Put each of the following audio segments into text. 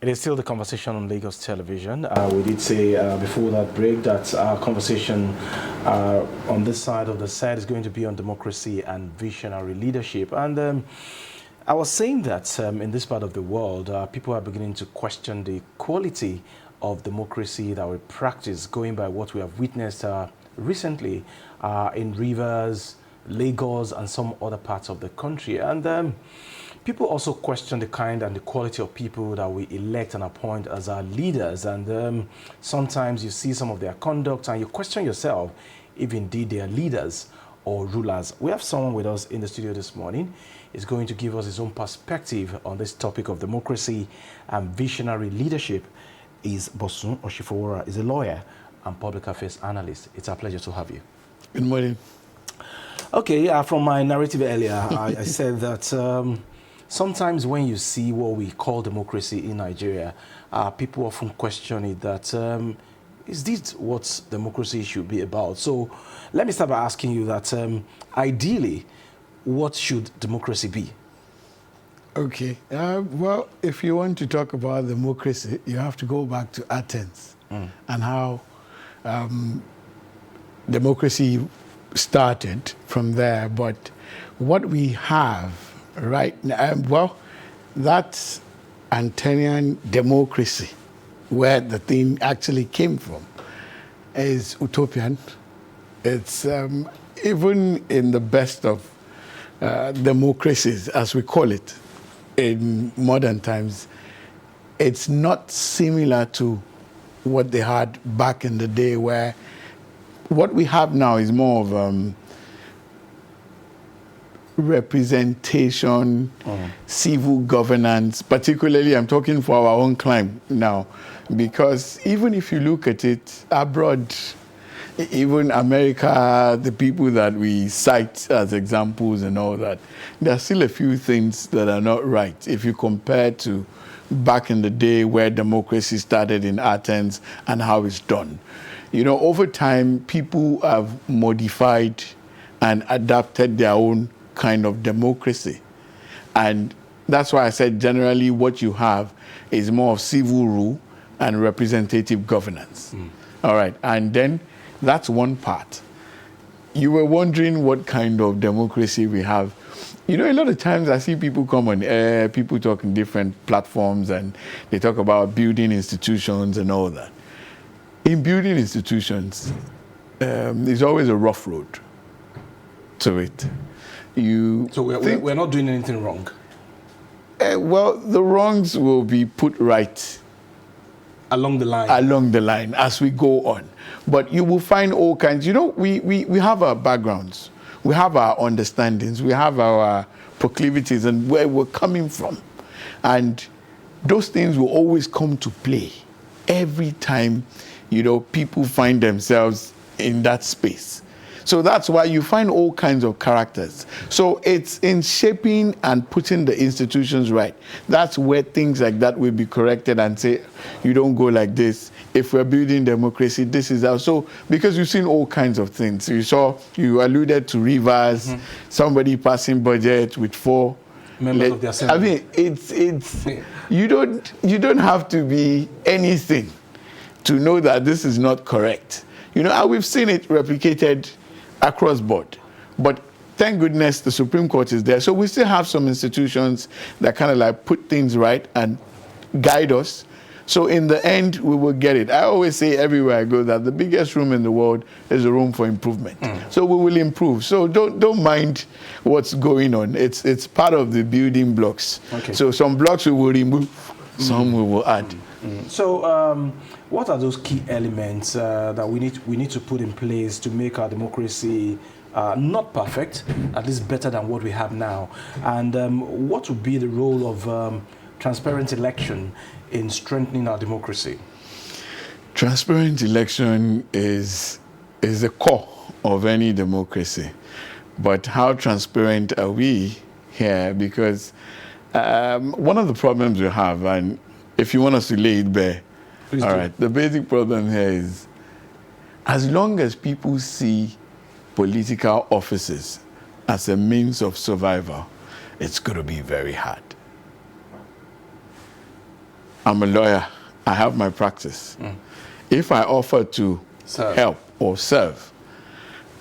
It is still the conversation on Lagos television. We did say before that break that our conversation on this side of the set is going to be on democracy and visionary leadership. And I was saying that in this part of the world, people are beginning to question the quality of democracy that we practice, going by what we have witnessed recently in Rivers, Lagos, and some other parts of the country. And people also question the kind and the quality of people that we elect and appoint as our leaders. And sometimes you see some of their conduct and you question yourself if indeed they are leaders or rulers. We have someone with us in the studio this morning. He's going to give us his own perspective on this topic of democracy and visionary leadership. Is Bosun Oshifowora, is a lawyer and public affairs analyst. It's a pleasure to have you. Good morning. Okay, from my narrative earlier, I said that sometimes when you see what we call democracy in Nigeria, people often question it that, is this what democracy should be about? So let me start by asking you that, ideally, what should democracy be? Okay. Well, if you want to talk about democracy, you have to go back to Athens and how democracy started from there. But what we have right now, well, that's Athenian democracy, where the thing actually came from, is utopian. It's even in the best of democracies, as we call it, in modern times, it's not similar to what they had back in the day, where what we have now is more of representation, civil governance. Particularly, I'm talking for our own climate now, because even if you look at it abroad, even America, the people that we cite as examples and all that, there are still a few things that are not right if you compare to back in the day where democracy started in Athens and how it's done. You know, over time, people have modified and adapted their own kind of democracy. And that's why I said generally what you have is more of civil rule and representative governance. All right, and then that's one part. You were wondering what kind of democracy we have. You know, a lot of times I see people come on air, people talk in different platforms, and they talk about building institutions and all that. In building institutions, there's always a rough road to it. So we're not doing anything wrong? Well, the wrongs will be put right along the line. Along the line as we go on. But you will find all kinds. You know, we have our backgrounds. We have our understandings. We have our proclivities and where we're coming from. And those things will always come to play every time, you know, people find themselves in that space. So that's why you find all kinds of characters. So it's in shaping and putting the institutions right. That's where things like that will be corrected and say, you don't go like this. If we're building democracy, this is how. So, because you've seen all kinds of things. You alluded to Rivers, somebody passing budget with 4 members of the assembly. I mean, it's you don't have to be anything to know that this is not correct. You know, and we've seen it replicated across board. But thank goodness the Supreme Court is there. So we still have some institutions that kind of like put things right and guide us. So in the end, we will get it. I always say everywhere I go that the biggest room in the world is a room for improvement. So we will improve. So don't mind what's going on. It's part of the building blocks. Okay. So some blocks we will remove, some we will add. So what are those key elements that we need to put in place to make our democracy not perfect, at least better than what we have now? And what would be the role of transparent election in strengthening our democracy? Transparent election is the core of any democracy. But how transparent are we here? Because one of the problems we have, and if you want us to lay it bare, please all do. Right, the basic problem here is as long as people see political offices as a means of survival, it's going to be very hard. I'm a lawyer. I have my practice. If I offer to help or serve,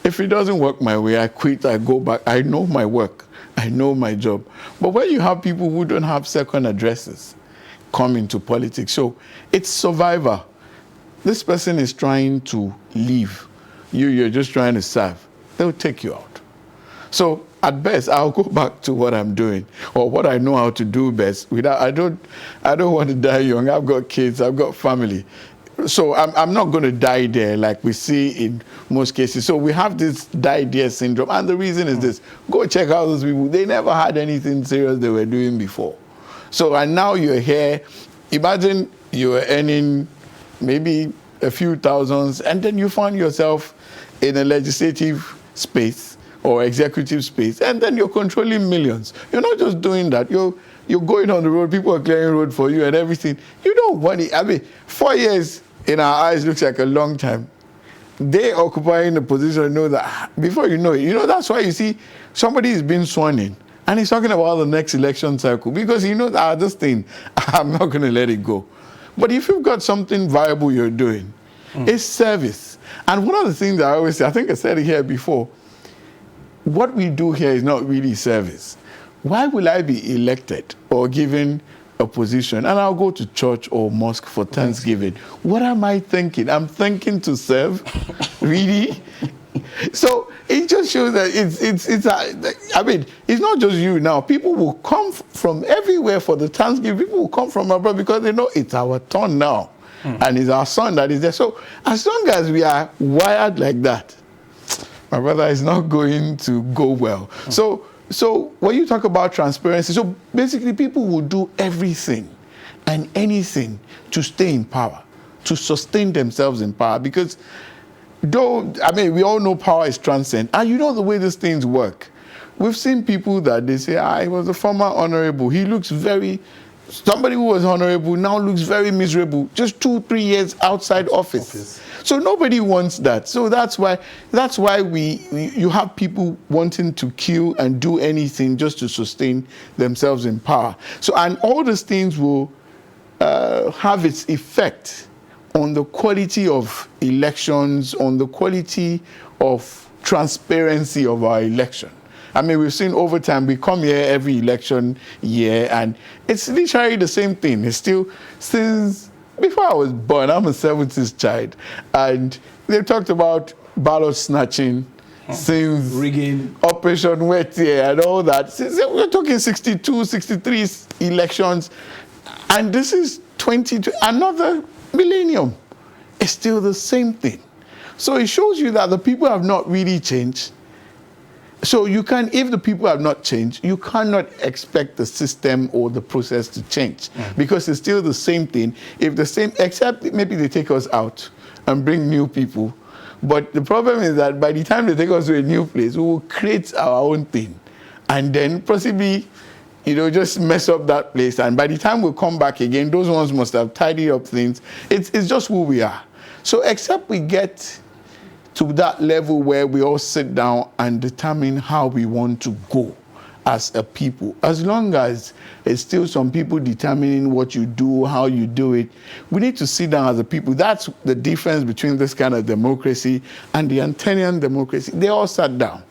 if it doesn't work my way, I quit, I go back. I know my work. I know my job. But when you have people who don't have second addresses come into politics, so it's survivor. This person is trying to leave. You're just trying to serve. They'll take you out. So at best, I'll go back to what I'm doing or what I know how to do best. I don't want to die young. I've got kids. I've got family. So I'm not going to die there like we see in most cases. So we have this die there syndrome. And the reason is this. Go check out those people. They never had anything serious they were doing before. So, and now you're here. Imagine you were earning maybe a few thousands, and then you find yourself in a legislative space or executive space, and then you're controlling millions. You're not just doing that. You're going on the road. People are clearing road for you and everything. You don't want it. I mean, 4 years in our eyes looks like a long time. They occupying the position know that before you know it. That's why you see somebody is being sworn in, and he's talking about the next election cycle because he knows, this thing, I'm not going to let it go. But if you've got something viable you're doing, it's service. And one of the things I always say, I think I said it here before, what we do here is not really service. Why will I be elected or given a position and I'll go to church or mosque for Thanksgiving? What am I thinking? I'm thinking to serve? Really? So it just shows that it's not just you now. People will come from everywhere for the Thanksgiving. People will come from abroad because they know it's our turn now. And it's our son that is there. So as long as we are wired like that, my brother, is not going to go well. So when you talk about transparency, so basically people will do everything and anything to stay in power, to sustain themselves in power. Because we all know power is transcendent. And you know the way these things work. We've seen people that they say, he was a former honorable. He looks somebody who was honorable now looks very miserable. Just 2-3 years outside office. So nobody wants that. So that's why you have people wanting to kill and do anything just to sustain themselves in power. So, and all these things will have its effect on the quality of elections, on the quality of transparency of our election. I mean, we've seen over time, we come here every election year, and it's literally the same thing. It's still, since before I was born, I'm a 70s child, and they've talked about ballot snatching, since rigging, Operation Wet Year, and all that. We're talking 62, 63 elections, and this is another millennium. It's still the same thing. So it shows you that the people have not really changed. So if the people have not changed, you cannot expect the system or the process to change because it's still the same thing. Except maybe they take us out and bring new people. But the problem is that by the time they take us to a new place, we will create our own thing. And then possibly, just mess up that place. And by the time we come back again, those ones must have tidied up things. It's just who we are. So except we get to that level where we all sit down and determine how we want to go as a people. As long as it's still some people determining what you do, how you do it, we need to sit down as a people. That's the difference between this kind of democracy and the Antonian democracy. They all sat down.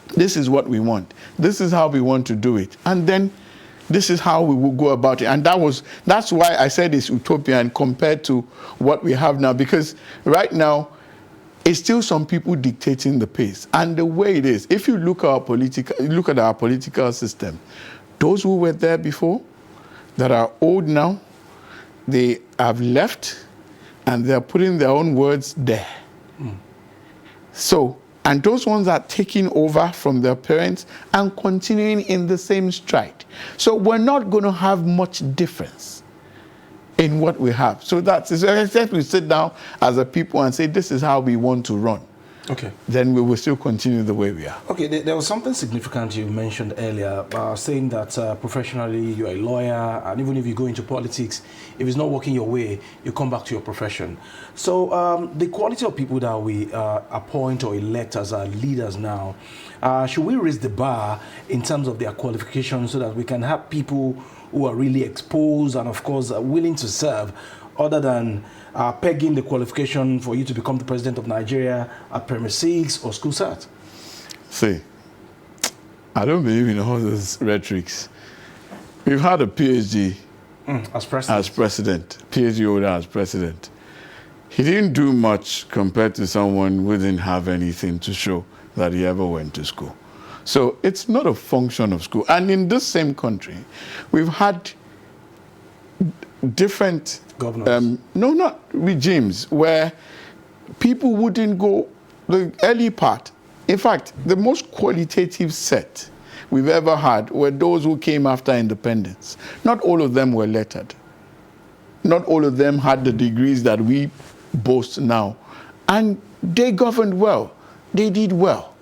This is what we want. This is how we want to do it. And then this is how we will go about it. And that's why I said it's utopian compared to what we have now. Because right now, it's still some people dictating the pace. And the way it is, if you look at our political system, those who were there before, that are old now, they have left, and they're putting their own words there. So, and those ones are taking over from their parents and continuing in the same stride. So we're not going to have much difference in what we have. So that's it. Except we sit down as a people and say, this is how we want to run. Okay. then we will still continue the way we are. Okay, there was something significant you mentioned earlier, saying that professionally you're a lawyer, and even if you go into politics, if it's not working your way, you come back to your profession. So the quality of people that we appoint or elect as our leaders now, should we raise the bar in terms of their qualifications so that we can have people who are really exposed and, of course, willing to serve, other than pegging the qualification for you to become the president of Nigeria at Premier 6 or School Cert? See, I don't believe in all those rhetorics. We've had a PhD as president. PhD holder as president. He didn't do much compared to someone who didn't have anything to show that he ever went to school. So it's not a function of school. And in this same country, we've had different governors. No, not regimes where people wouldn't go the early part. In fact, the most qualitative set we've ever had were those who came after independence. Not all of them were lettered. Not all of them had the degrees that we boast now. And they governed well. They did well.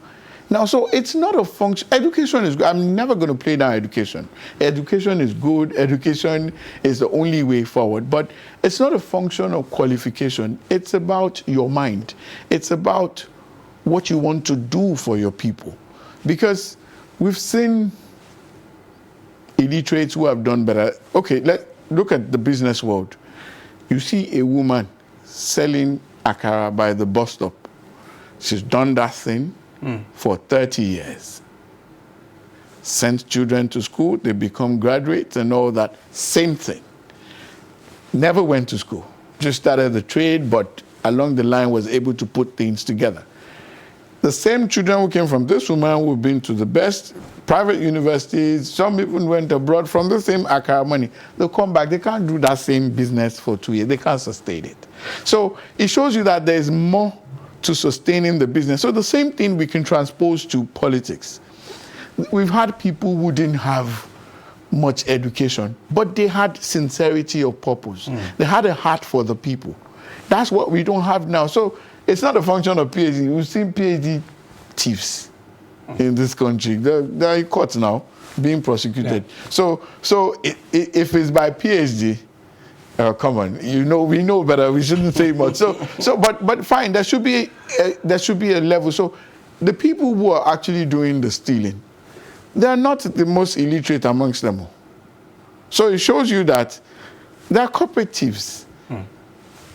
Now, so it's not a function. Education is good. I'm never going to play down education. Education is good. Education is the only way forward. But it's not a function of qualification. It's about your mind. It's about what you want to do for your people. Because we've seen illiterates who have done better. Okay, let's look at the business world. You see a woman selling akara by the bus stop. She's done that thing for 30 years. Sent children to school, they become graduates and all that. Same thing. Never went to school. Just started the trade, but along the line was able to put things together. The same children who came from this woman who've been to the best private universities, some even went abroad from the same akara money. They'll come back, they can't do that same business for 2 years. They can't sustain it. So it shows you that there's more to sustaining the business. So the same thing we can transpose to politics. We've had people who didn't have much education, but they had sincerity of purpose. They had a heart for the people. That's what we don't have now. So it's not a function of PhD. We've seen PhD thieves in this country. They're in court now, being prosecuted. Yeah. So if it's by PhD, come on, we know better. We shouldn't say much. But fine. There should be a level. So the people who are actually doing the stealing, they are not the most illiterate amongst them all. So it shows you that they are corporate thieves.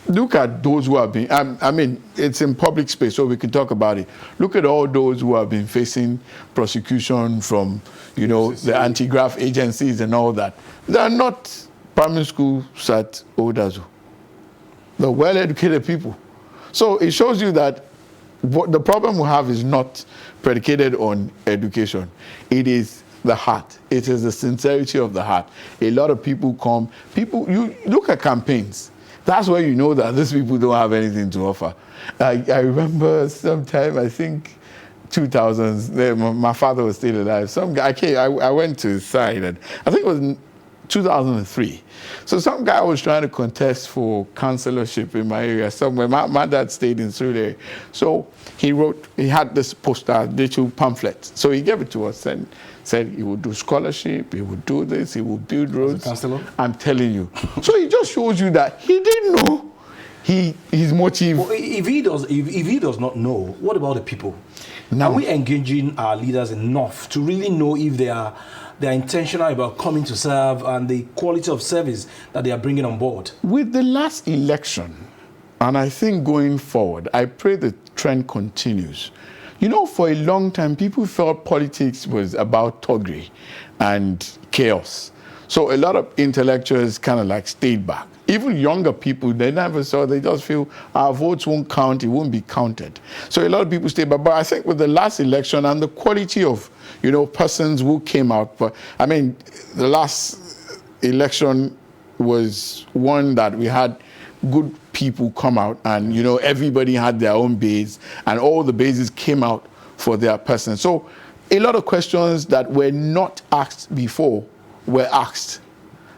Look at those who have been. I mean, it's in public space, so we can talk about it. Look at all those who have been facing prosecution from, the anti-graft agencies and all that. They are not primary school cert holders. They're well-educated people. So it shows you that the problem we have is not predicated on education. It is the heart. It is the sincerity of the heart. A lot of people come. You look at campaigns. That's where you know that these people don't have anything to offer. I remember sometime, I think 2000s, my father was still alive. Some guy I went to his side, and I think it was 2003. So some guy was trying to contest for councillorship in my area somewhere. My dad stayed in Surrey. So he had this poster, little pamphlet. So he gave it to us and said he would do scholarship, he would do this, he would build roads. Councillor? I'm telling you. So it just shows you that he didn't know his motive. Well, if he does not know, what about the people? Now, are we engaging our leaders enough to really know if they're intentional about coming to serve and the quality of service that they are bringing on board? With the last election, and I think going forward, I pray the trend continues. For a long time, people felt politics was about thuggery and chaos. So a lot of intellectuals kind of like stayed back. Even younger people, they never saw, they just feel our votes won't count, it won't be counted. So a lot of people stayed back. But I think with the last election and the quality of, persons who came out, but I mean, the last election was one that we had good people come out and, everybody had their own base and all the bases came out for their person. So a lot of questions that were not asked before were asked.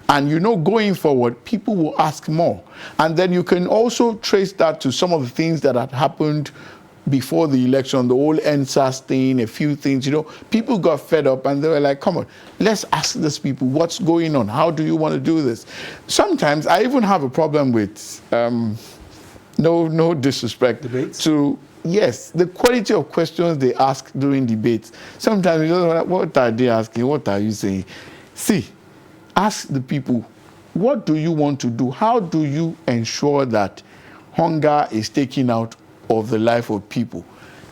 And going forward, people will ask more. And then you can also trace that to some of the things that had happened before the election, the whole NSAS thing, a few things, people got fed up and they were like, come on, let's ask these people what's going on. How do you want to do this? Sometimes I even have a problem with, no disrespect Debates? to, yes, the quality of questions they ask during debates. Sometimes you just wonder, what are they asking? What are you saying? See, ask the people, what do you want to do? How do you ensure that hunger is taken out of the life of people?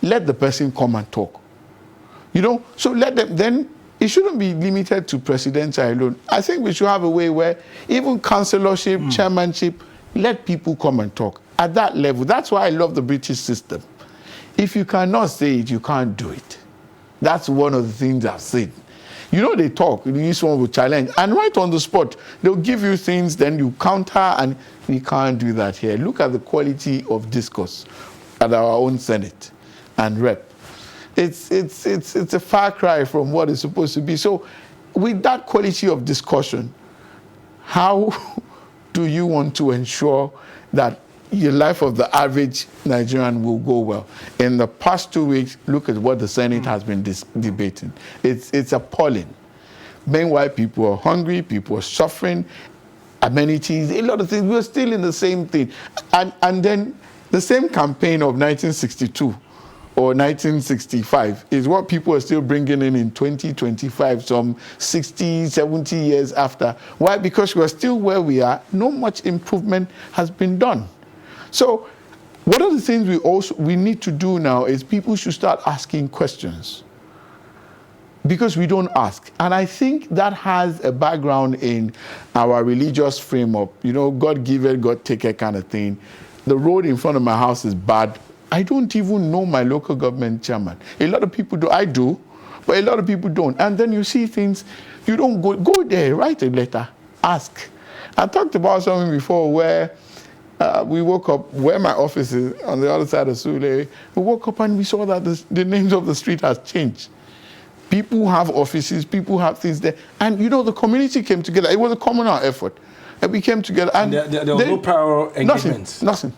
Let the person come and talk. So let them, then it shouldn't be limited to presidential alone. I think we should have a way where even councillorship, chairmanship, let people come and talk at that level. That's why I love the British system. If you cannot say it, you can't do it. That's one of the things I've seen. They talk, this one will challenge, and right on the spot, they'll give you things, then you counter, and we can't do that here. Look at the quality of discourse at our own Senate and Rep. It's a far cry from what it's supposed to be. So with that quality of discussion, how do you want to ensure that your life of the average Nigerian will go well? In the past 2 weeks, look at what the Senate has been debating. It's appalling. Meanwhile, people are hungry, people are suffering, amenities, a lot of things. We're still in the same thing. And then the same campaign of 1962 or 1965 is what people are still bringing in 2025, some 60, 70 years after. Why? Because we're still where we are. No much improvement has been done. So one of the things we need to do now is people should start asking questions, because we don't ask. And I think that has a background in our religious framework. God give it, God take it kind of thing. The road in front of my house is bad. I don't even know my local government chairman. A lot of people do. I do, but a lot of people don't. And then you see things, you don't go there, write a letter, ask. I talked about something before where we woke up, where my office is, on the other side of Sule. We woke up and we saw that the names of the street has changed. People have offices, people have things there. And the community came together. It was a communal effort. And we came together. And there was no power engagement. Nothing.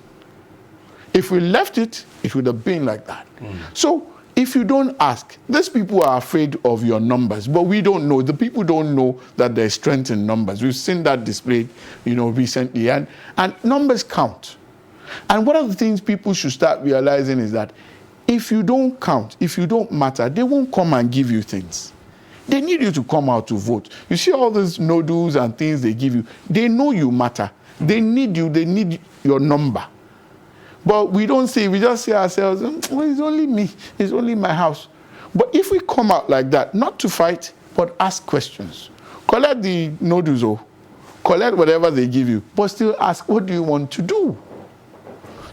If we left it, it would have been like that. So if you don't ask, these people are afraid of your numbers, but we don't know. The people don't know that there's strength in numbers. We've seen that displayed, recently. And numbers count. And one of the things people should start realizing is that if you don't count, if you don't matter, they won't come and give you things. They need you to come out to vote. You see all those nodules and things they give you. They know you matter. They need you. They need your number. But we don't say, we just say ourselves, well, it's only me. It's only my house. But if we come out like that, not to fight, but ask questions. Collect the nodules, collect whatever they give you, but still ask, what do you want to do?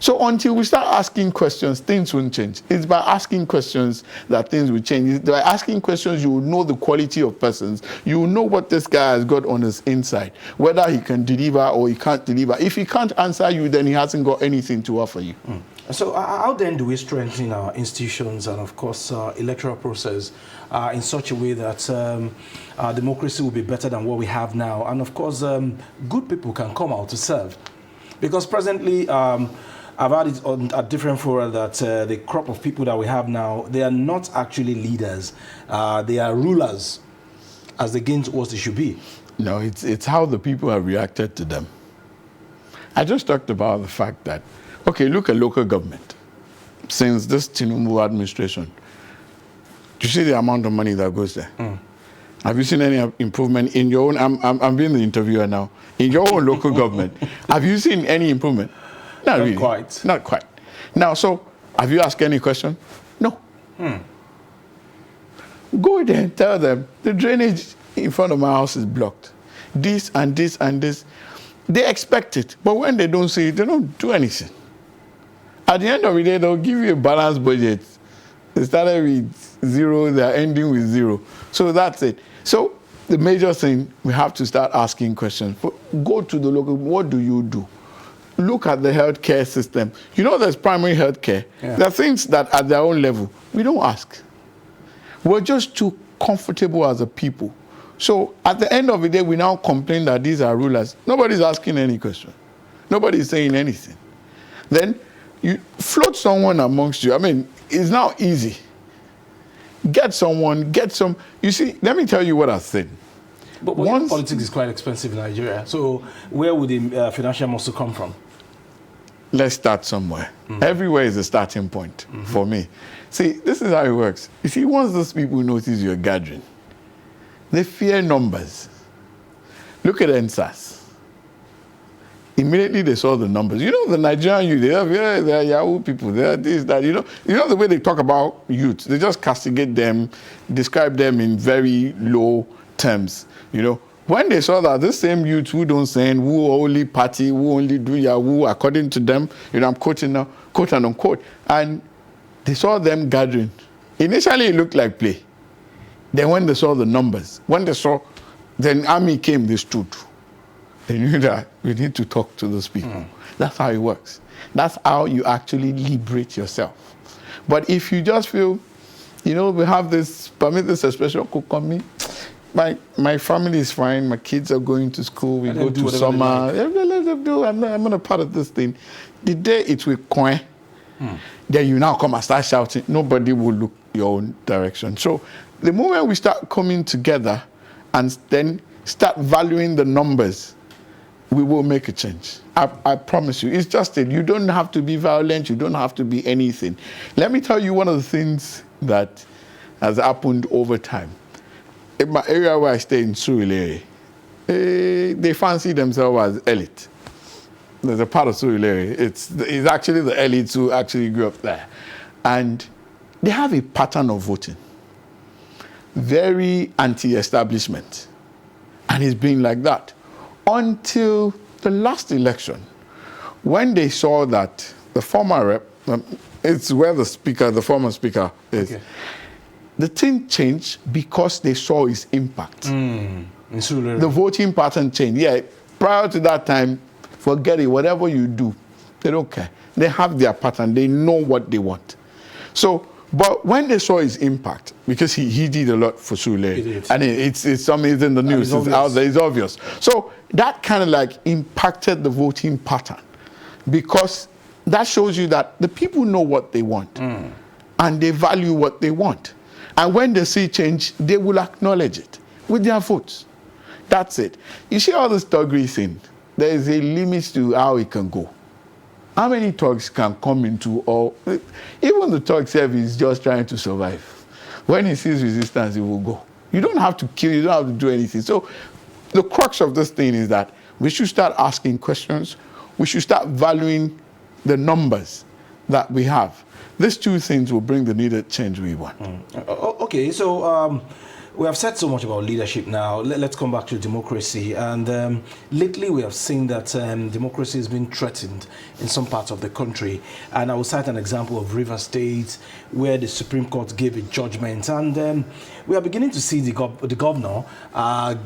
So until we start asking questions, things won't change. It's by asking questions that things will change. It's by asking questions, you will know the quality of persons. You will know what this guy has got on his inside, whether he can deliver or he can't deliver. If he can't answer you, then he hasn't got anything to offer you. So how then do we strengthen our institutions and, of course, electoral process in such a way that our democracy will be better than what we have now? And, of course, good people can come out to serve. Because presently, I've had it at different fora that the crop of people that we have now, they are not actually leaders. They are rulers as against what they should be. No, it's how the people have reacted to them. I just talked about the fact that, okay, look at local government. Since this Tinubu administration, do you see the amount of money that goes there? Have you seen any improvement in your own, I'm being the interviewer now, in your own local government? Have you seen any improvement? Not really. Quite. Not quite. Now, so, have you asked any question? No. Go there and tell them, the drainage in front of my house is blocked. This and this and this. They expect it, but when they don't see it, they don't do anything. At the end of the day, they'll give you a balanced budget. They started with 0, they're ending with 0. So that's it. So the major thing, we have to start asking questions. Go to the local, what do you do? Look at the healthcare system. There's primary healthcare. Yeah. There are things that at their own level, we don't ask. We're just too comfortable as a people. So at the end of the day, we now complain that these are rulers. Nobody's asking any question. Nobody's saying anything. Then You float someone amongst you. I mean, it's now easy. Get someone, get some. You see, let me tell you what I think. But politics is quite expensive in Nigeria. So where would the financial muscle come from? Let's start somewhere. Everywhere is a starting point for me. See, this is how it works. You see, once those people notice you're gathering, they fear numbers. Look at NSAS. Immediately they saw the numbers. You know, the Nigerian youth, they're Yahoo people, they're this, that, you know the way they talk about youth, they just castigate them, describe them in very low terms, you know. When they saw that this same youth who don't send, who only party, who only do Yahoo, according to them, you know, I'm quoting now, quote and unquote, and they saw them gathering. Initially it looked like play. Then when they saw the numbers, then army came, they stood. They knew that we need to talk to those people. That's how it works. That's how you actually liberate yourself. But if you just feel, you know, we have this, permit this expression, me. My family is fine. My kids are going to school. We go to summer. Let them do. I'm not a part of this thing. The day it will coin, then you now come and start shouting. Nobody will look your own direction. So the moment we start coming together and then start valuing the numbers, we will make a change. I promise you. It's just that you don't have to be violent. You don't have to be anything. Let me tell you one of the things that has happened over time. In my area where I stay in Surulere, they fancy themselves as elite. There's a part of Surulere. It's actually the elites who actually grew up there. And they have a pattern of voting. Very anti-establishment. And it's been like that until the last election, when they saw that the former rep, it's where the former speaker is. Okay. The thing changed because they saw his impact. The voting pattern changed. Yeah, prior to that time, forget it, whatever you do, they don't care. They have their pattern, they know what they want. So, but when they saw his impact, because he did a lot for Surulere, and it's in the news, it's out there, it's obvious. So that kind of like impacted the voting pattern, because that shows you that the people know what they want, and they value what they want. And when they see change, they will acknowledge it with their votes. That's it. You see all this thuggery thing, there is a limit to how it can go. How many thugs can come into, or even the thug self is just trying to survive. When he sees resistance, he will go. You don't have to kill, you don't have to do anything. So the crux of this thing is that we should start asking questions. We should start valuing the numbers that we have. These two things will bring the needed change we want. Okay, so we have said so much about leadership now. Let's come back to democracy. And lately we have seen that democracy has been threatened in some parts of the country. And I will cite an example of Rivers State, where the Supreme Court gave a judgment. And we are beginning to see the governor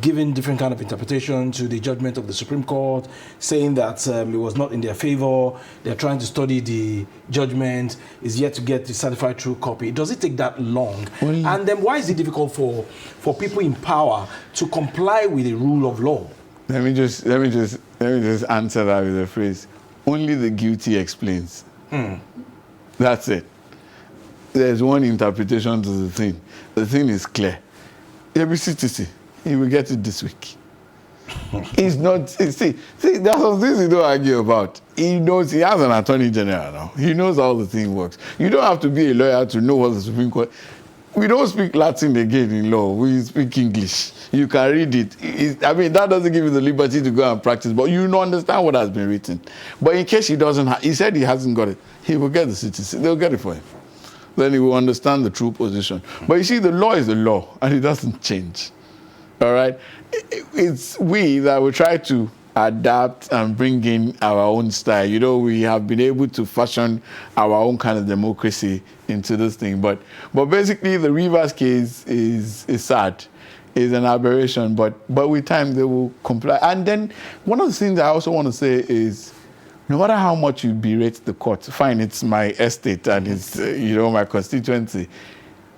giving different kind of interpretation to the judgment of the Supreme Court, saying that it was not in their favor. They're trying to study the judgment, is yet to get the certified true copy. Does it take that long? And then why is it difficult for people in power to comply with the rule of law? Let me just answer that with a phrase. Only the guilty explains. That's it. There's one interpretation to the thing. The thing is clear. Every citizen, he will get it this week. He's not, see, there's some things you don't argue about. He knows, he has an attorney general now. He knows how the thing works. You don't have to be a lawyer to know what the Supreme Court. We don't speak Latin again in law. We speak English. You can read it. I mean, that doesn't give you the liberty to go and practice, but you don't understand what has been written. But in case he doesn't have, he said he hasn't got it, he will get the citizen. They'll get it for him. Then he will understand the true position. But you see, the law is the law, and it doesn't change. All right? It's we that will try to adapt and bring in our own style. You know, we have been able to fashion our own kind of democracy into this thing. But basically, the Rivers case is sad. It's an aberration. But with time, they will comply. And then one of the things I also want to say is, no matter how much you berate the court, fine, it's my estate and it's, my constituency.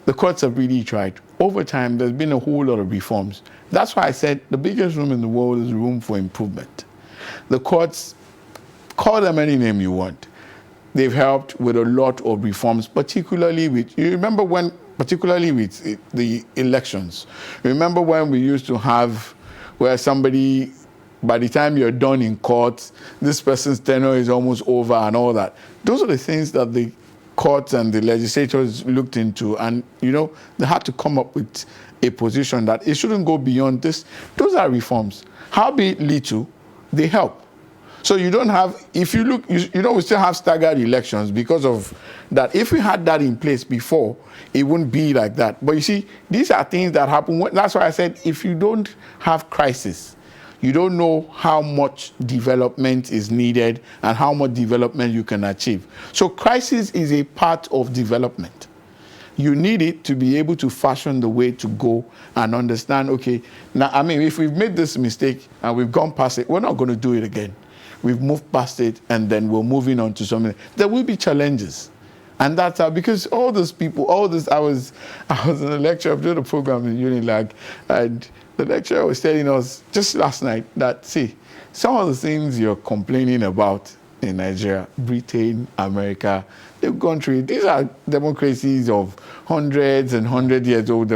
The courts have really tried. Over time, there's been a whole lot of reforms. That's why I said the biggest room in the world is room for improvement. The courts, call them any name you want. they've helped with a lot of reforms, particularly with, you remember when, particularly with the elections. Remember when we used to have where somebody, by the time you're done in court, this person's tenure is almost over and all that. Those are the things that the courts and the legislators looked into, and they had to come up with a position that it shouldn't go beyond this. Those are reforms. Howbeit little, they help. So you don't have, if you look, we still have staggered elections because of that. If we had that in place before, it wouldn't be like that. But you see, these are things that happen. That's why I said, if you don't have crisis, you don't know how much development is needed and how much development you can achieve. So crisis is a part of development. You need it to be able to fashion the way to go and understand, okay, now, I mean, if we've made this mistake and we've gone past it, we're not going to do it again. We've moved past it, and then we're moving on to something. There will be challenges. And that's how, because all those people, I was in a lecture, I did a program in Unilag, and the lecturer was telling us just last night that, see, some of the things you're complaining about in Nigeria, Britain, America, they've gone through it. These are democracies of hundreds and 100 years old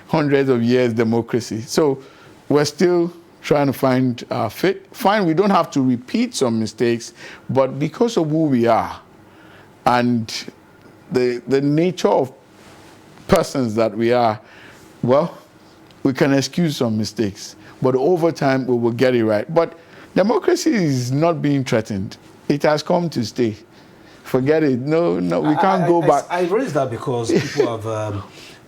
hundreds of years democracy. So we're still trying to find our fit. Fine, we don't have to repeat some mistakes, but because of who we are and the nature of persons that we are, well, we can excuse some mistakes, but over time we will get it right. But democracy is not being threatened. It has come to stay. Forget it. No, we can't go back. I raised that because people have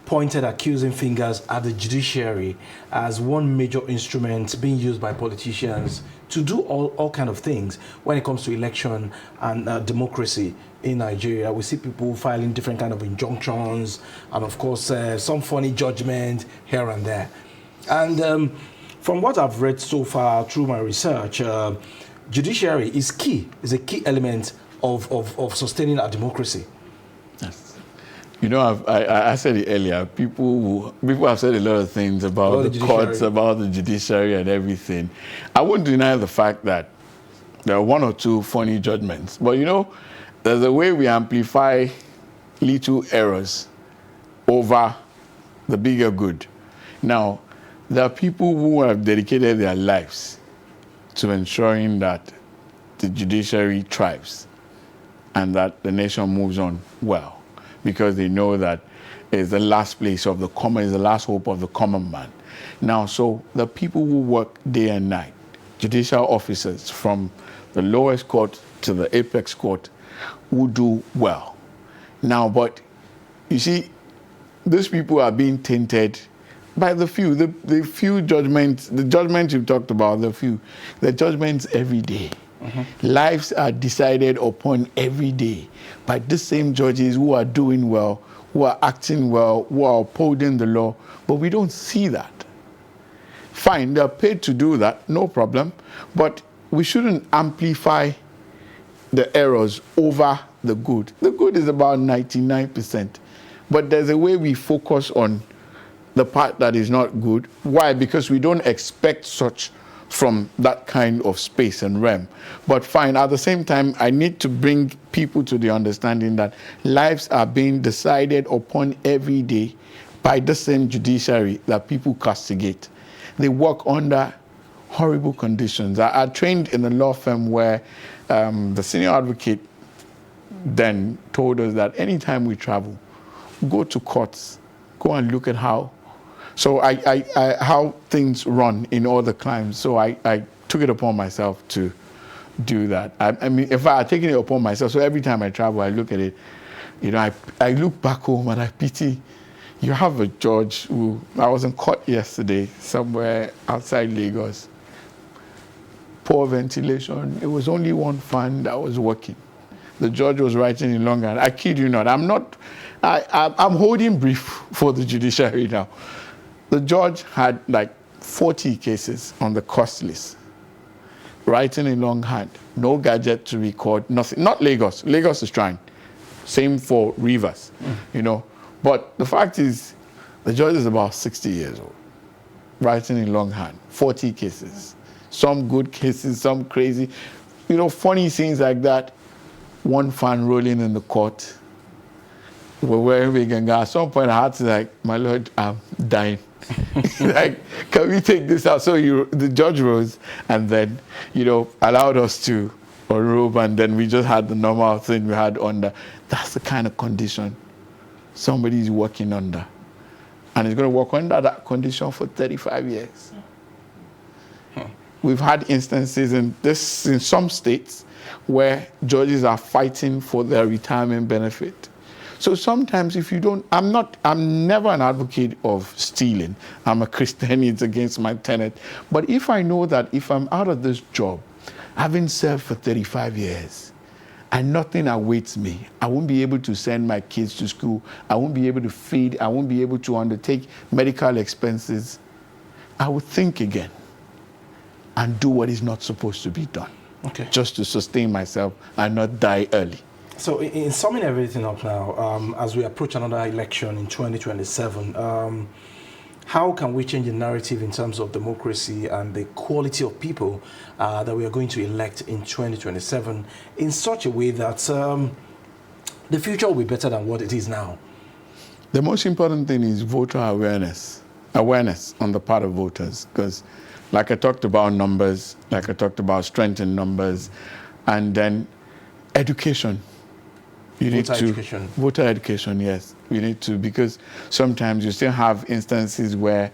pointed accusing fingers at the judiciary as one major instrument being used by politicians to do all kind of things when it comes to election and democracy in Nigeria. We see people filing different kind of injunctions and, of course, some funny judgment here and there. And from what I've read so far through my research, judiciary is a key element of sustaining our democracy. Yes. I said it earlier. People have said a lot of things about the courts, about the judiciary and everything. I wouldn't deny the fact that there are one or two funny judgments. But there's a way we amplify little errors over the bigger good. Now, there are people who have dedicated their lives to ensuring that the judiciary thrives and that the nation moves on well, because they know that it's the last place of the common, is the last hope of the common man. Now, so the people who work day and night, judicial officers from the lowest court to the apex court, who do well. Now, but you see, these people are being tainted by the few, the few judgments, the judgments you've talked about, the judgments every day. Mm-hmm. Lives are decided upon every day by the same judges who are doing well, who are acting well, who are upholding the law, but we don't see that. Fine, they're paid to do that, no problem, but we shouldn't amplify the errors over the good. The good is about 99%, but there's a way we focus on the part that is not good. Why? Because we don't expect such from that kind of space and realm. But fine, at the same time, I need to bring people to the understanding that lives are being decided upon every day by the same judiciary that people castigate. They work under horrible conditions. I trained in a law firm where the senior advocate then told us that anytime we travel, go to courts, go and look at how things run in all the climes. So I took it upon myself to do that. I mean, if I had taken it upon myself, so every time I travel, I look at it, I look back home and I pity. You have a judge who, I was in court yesterday, somewhere outside Lagos. Poor ventilation. It was only one fan that was working. The judge was writing in longhand. I kid you not. I'm holding brief for the judiciary now. The judge had like 40 cases on the cost list, writing in longhand, no gadget to record, nothing. Not Lagos. Lagos is trying. Same for Rivers, But the fact is, the judge is about 60 years old, writing in longhand, 40 cases. Some good cases, some crazy, funny things like that. one fan rolling in the court. We're wearing big and at some point I had to like, my Lord, I'm dying. Like, can we take this out? So the judge rose and then, allowed us to robe, and then we just had the normal thing we had under. That's the kind of condition somebody is working under. And he's going to work under that condition for 35 years. We've had instances in some states where judges are fighting for their retirement benefit. So sometimes if you don't, I'm never an advocate of stealing. I'm a Christian, it's against my tenet. But if I know that if I'm out of this job, having served for 35 years, and nothing awaits me, I won't be able to send my kids to school, I won't be able to feed, I won't be able to undertake medical expenses, I would think again and do what is not supposed to be done. Okay. Just to sustain myself and not die early. So in summing everything up now, as we approach another election in 2027, how can we change the narrative in terms of democracy and the quality of people that we are going to elect in 2027 in such a way that the future will be better than what it is now? The most important thing is voter awareness on the part of voters, because like I talked about numbers, like I talked about strength in numbers, and then education. Voter education, yes. You need to, because sometimes you still have instances where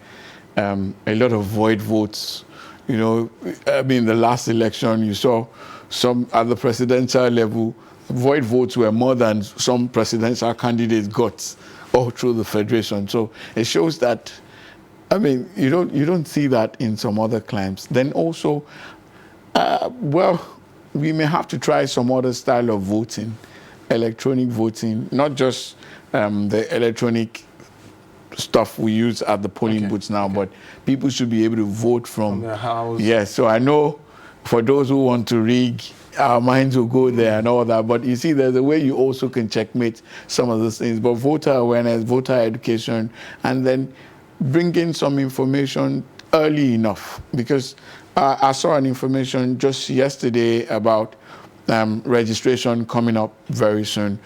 a lot of void votes, the last election you saw some at the presidential level, void votes were more than some presidential candidates got all through the federation. So it shows that, you don't see that in some other climes. Then also, we may have to try some other style of voting. Electronic voting, not just the electronic stuff we use at the polling booths now, but people should be able to vote from their house. Yes, so I know for those who want to rig, our minds will go there and all that, but you see there's a way you also can checkmate some of those things. But voter awareness, voter education, and then bring in some information early enough, because I saw an information just yesterday about registration coming up very soon.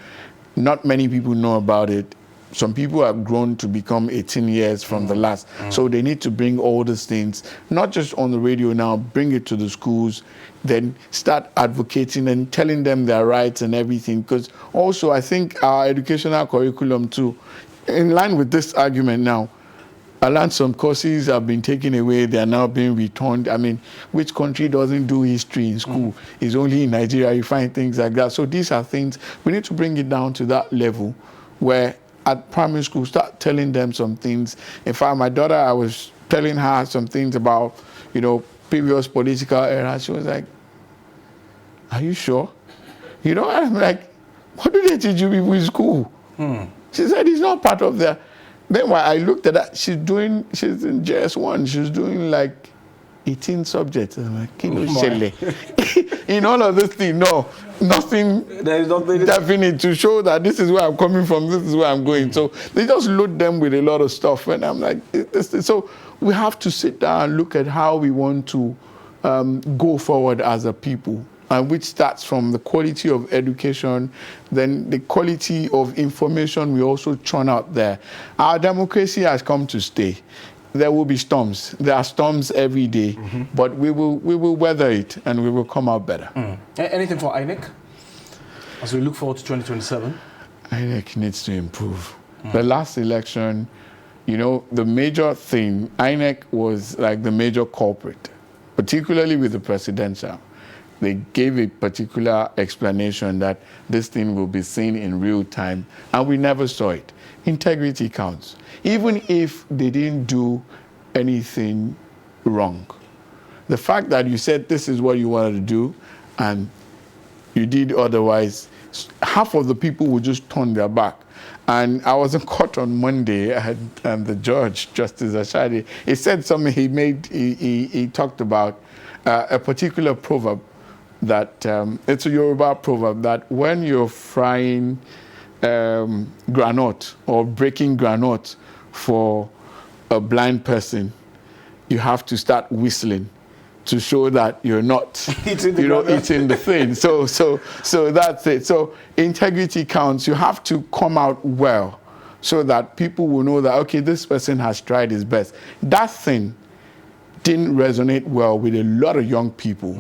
Not many people know about it. Some people have grown to become 18 years from the last. So they need to bring all these things, not just on the radio now, bring it to the schools, then start advocating and telling them their rights and everything. Because also I think our educational curriculum too, in line with this argument now, I learned some courses have been taken away, they are now being returned. Which country doesn't do history in school? It's only in Nigeria you find things like that. So these are things, we need to bring it down to that level where at primary school, start telling them some things. In fact, my daughter, I was telling her some things about, previous political era. She was like, are you sure? I'm like, what do they teach you people in school? She said, it's not part of their... Then when I looked at that, she's in JS1, she's doing like 18 subjects. I'm like, in all of this thing, nothing definite to show that this is where I'm coming from, this is where I'm going. So they just load them with a lot of stuff. And I'm like, so we have to sit down and look at how we want to go forward as a people. And which starts from the quality of education, then the quality of information we also churn out there. Our democracy has come to stay. There will be storms. There are storms every day, but we will weather it and we will come out better. Anything for INEC as we look forward to 2027? INEC needs to improve. The last election, the major thing, INEC was like the major culprit, particularly with the presidential. They gave a particular explanation that this thing will be seen in real time, and we never saw it. Integrity counts. Even if they didn't do anything wrong. The fact that you said this is what you wanted to do, and you did otherwise, half of the people would just turn their back. And I was in court on Monday, and the judge, Justice Ashadi, he said something he talked about a particular proverb that it's a Yoruba proverb that when you're frying granite or breaking granite for a blind person, you have to start whistling to show that you're not, eating the thing. So that's it. So integrity counts. You have to come out well so that people will know that, okay, this person has tried his best. That thing didn't resonate well with a lot of young people.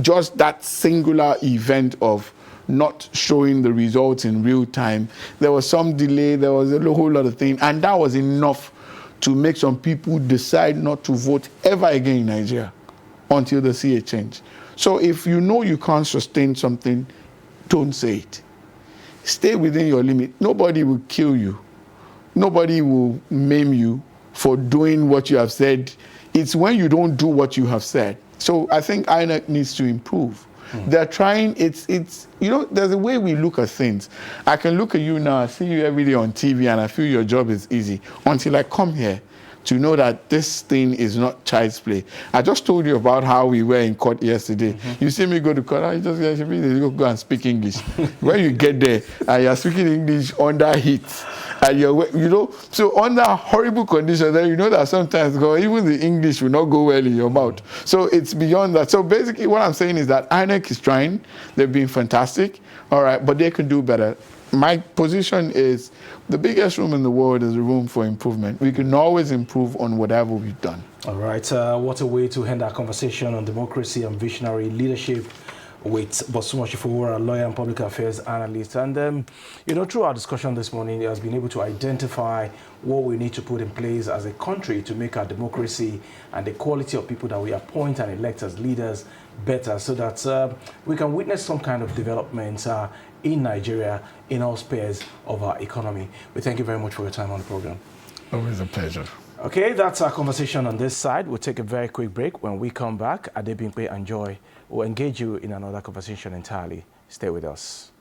Just that singular event of not showing the results in real time. There was some delay, there was a whole lot of things, and that was enough to make some people decide not to vote ever again in Nigeria until they see a change. So if you know you can't sustain something, don't say it. Stay within your limit. Nobody will kill you. Nobody will maim you for doing what you have said. It's when you don't do what you have said. So I think INEC needs to improve. They're trying, it's there's a way we look at things. I can look at you now, I see you every day on TV, and I feel your job is easy until I come here to know that this thing is not child's play. I just told you about how we were in court yesterday. You see me go to court, I just go and speak English. When you get there, and you're speaking English under heat, and so under horrible conditions, then you know that sometimes even the English will not go well in your mouth. So it's beyond that. So basically what I'm saying is that INEC is trying. They've been fantastic, all right, but they can do better. My position is the biggest room in the world is a room for improvement. We can always improve on whatever we've done. All right. What a way to end our conversation on democracy and visionary leadership with Bosun Osifoworo, a lawyer and public affairs analyst. And, through our discussion this morning, he has been able to identify what we need to put in place as a country to make our democracy and the quality of people that we appoint and elect as leaders better, so that we can witness some kind of development in Nigeria in all spheres of our economy. We thank you very much for your time on the program. Always a pleasure. Okay, that's our conversation on this side. We'll take a very quick break. When we come back, Adebimpe and Joy will engage you in another conversation entirely. Stay with us.